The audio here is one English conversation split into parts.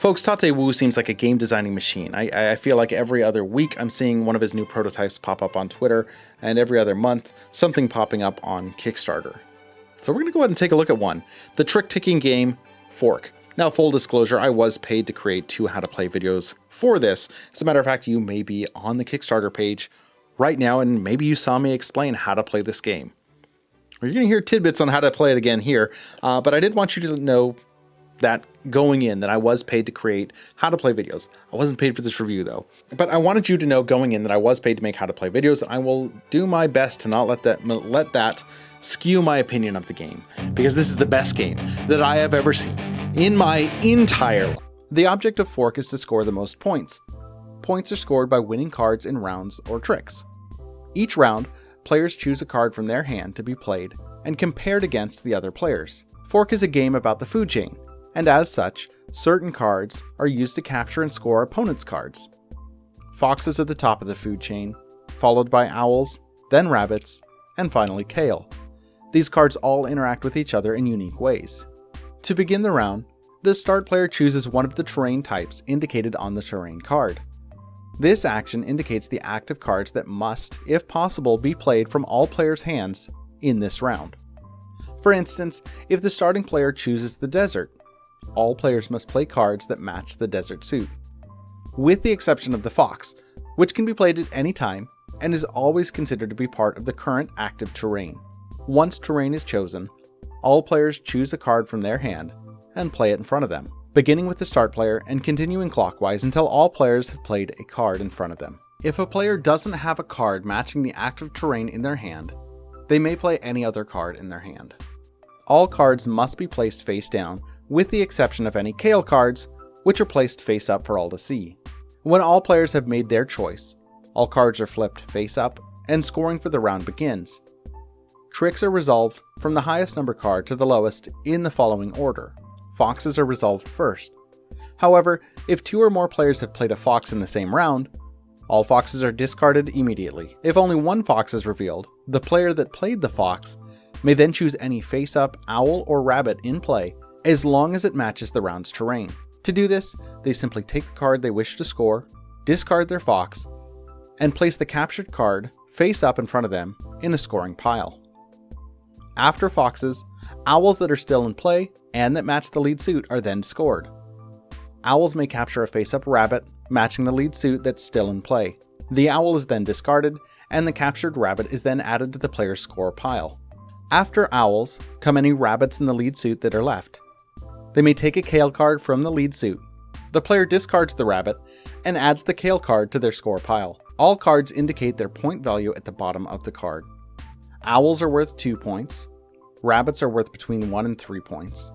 Folks, Tate Wu seems like a game designing machine. I feel like every other week I'm seeing one of his new prototypes pop up on Twitter, and every other month something popping up on Kickstarter. So we're going to go ahead and take a look at one. The trick-taking game, Fork. Now, full disclosure, I was paid to create 2 how to play videos for this. As a matter of fact, you may be on the Kickstarter page right now, and maybe you saw me explain how to play this game. You're going to hear tidbits on how to play it again here, but I did want you to know that going in that I was paid to create how to play videos. I wasn't paid for this review though, but I wanted you to know going in that I was paid to make how to play videos. I will do my best to not let that skew my opinion of the game, because this is the best game that I have ever seen in my entire life. The object of Fork is to score the most points. Points are scored by winning cards in rounds or tricks. Each round, players choose a card from their hand to be played and compared against the other players. Fork is a game about the food chain, and as such, certain cards are used to capture and score opponents' cards. Foxes are the top of the food chain, followed by owls, then rabbits, and finally kale. These cards all interact with each other in unique ways. To begin the round, the start player chooses one of the terrain types indicated on the terrain card. This action indicates the active cards that must, if possible, be played from all players' hands in this round. For instance, if the starting player chooses the desert, all players must play cards that match the desert suit, with the exception of the fox, which can be played at any time and is always considered to be part of the current active terrain. Once terrain is chosen, all players choose a card from their hand and play it in front of them, beginning with the start player and continuing clockwise until all players have played a card in front of them. If a player doesn't have a card matching the active terrain in their hand, they may play any other card in their hand. All cards must be placed face down, with the exception of any kale cards, which are placed face up for all to see. When all players have made their choice, all cards are flipped face up, and scoring for the round begins. Tricks are resolved from the highest number card to the lowest in the following order. Foxes are resolved first. However, if 2 or more players have played a fox in the same round, all foxes are discarded immediately. If only 1 fox is revealed, the player that played the fox may then choose any face-up, owl, or rabbit in play, as long as it matches the round's terrain. To do this, they simply take the card they wish to score, discard their fox, and place the captured card face up in front of them in a scoring pile. After foxes, owls that are still in play and that match the lead suit are then scored. Owls may capture a face-up rabbit matching the lead suit that's still in play. The owl is then discarded, and the captured rabbit is then added to the player's score pile. After owls come any rabbits in the lead suit that are left. They may take a kale card from the lead suit. The player discards the rabbit and adds the kale card to their score pile. All cards indicate their point value at the bottom of the card. Owls are worth 2 points. Rabbits are worth between 1 and 3 points.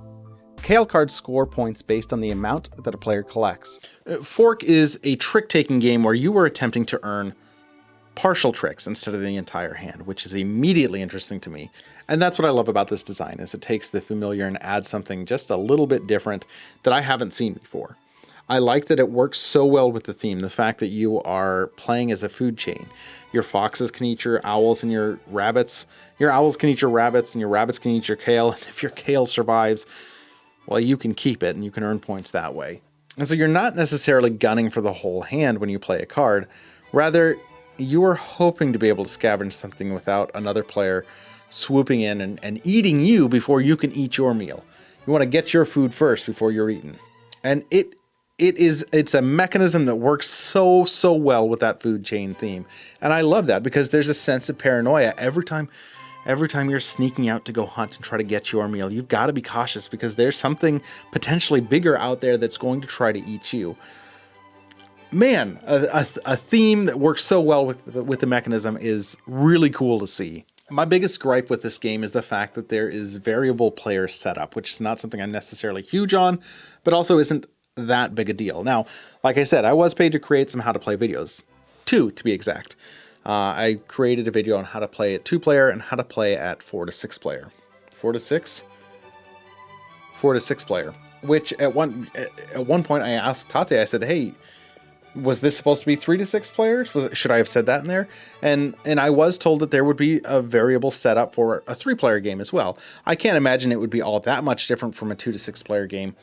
Kale cards score points based on the amount that a player collects. Fork is a trick-taking game where you are attempting to earn partial tricks instead of the entire hand, which is immediately interesting to me. And that's what I love about this design, is it takes the familiar and adds something just a little bit different that I haven't seen before. I like that it works so well with the theme, the fact that you are playing as a food chain. Your foxes can eat your owls and your rabbits. Your owls can eat your rabbits and your rabbits can eat your kale. And if your kale survives, well, you can keep it and you can earn points that way. And so you're not necessarily gunning for the whole hand when you play a card. Rather, you are hoping to be able to scavenge something without another player swooping in and eating you before you can eat your meal. You want to get your food first before you're eaten. And it's a mechanism that works so well with that food chain theme. And I love that because there's a sense of paranoia every time you're sneaking out to go hunt and try to get your meal. You've got to be cautious because there's something potentially bigger out there that's going to try to eat you. Man, a theme that works so well with the mechanism is really cool to see. My biggest gripe with this game is the fact that there is variable player setup, which is not something I'm necessarily huge on, but also isn't that big a deal. Now, like I said, I was paid to create some how to play videos. 2 to be exact. I created a video on how to play at 2-player and how to play at 4 to 6 player. 4 to 6? 4 to 6 player. Which at one point I asked Tate, I said, hey, was this supposed to be 3 to 6 players? Should I have said that in there? And I was told that there would be a variable setup for a 3-player game as well. I can't imagine it would be all that much different from a 2 to 6 player game,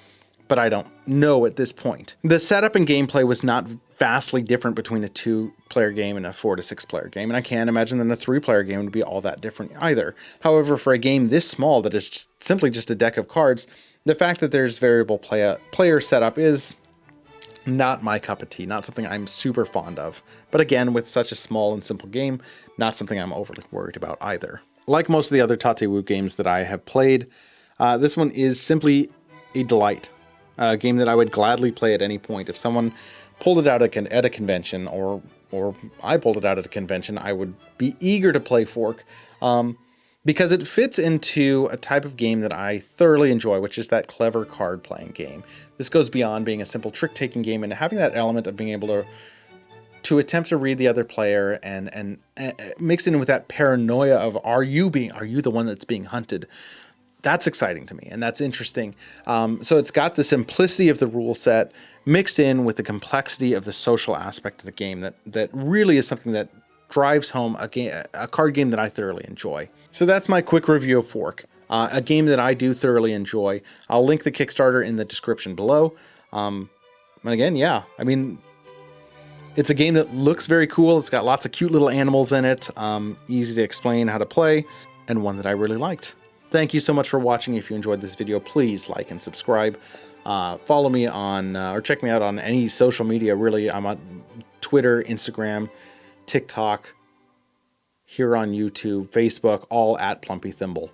but I don't know at this point. The setup and gameplay was not vastly different between a 2-player game and a 4 to 6-player game, and I can't imagine that a 3-player game would be all that different either. However, for a game this small that is simply just a deck of cards, the fact that there's variable player setup is not my cup of tea, not something I'm super fond of. But again, with such a small and simple game, not something I'm overly worried about either. Like most of the other Tatewoo games that I have played, this one is simply a delight. A game that I would gladly play at any point. If someone pulled it out at a convention, or I pulled it out at a convention, I would be eager to play Fork, because it fits into a type of game that I thoroughly enjoy, which is that clever card-playing game. This goes beyond being a simple trick-taking game and having that element of being able to attempt to read the other player and mix in with that paranoia of, are you the one that's being hunted? That's exciting to me, and that's interesting. So it's got the simplicity of the rule set mixed in with the complexity of the social aspect of the game that really is something that drives home a card game that I thoroughly enjoy. So that's my quick review of Fork, a game that I do thoroughly enjoy. I'll link the Kickstarter in the description below. And again, yeah, I mean, it's a game that looks very cool. It's got lots of cute little animals in it, easy to explain how to play, and one that I really liked. Thank you so much for watching. If you enjoyed this video, please like and subscribe. Follow me on, or check me out on any social media, really. I'm on Twitter, Instagram, TikTok, here on YouTube, Facebook, all at Plumpy Thimble.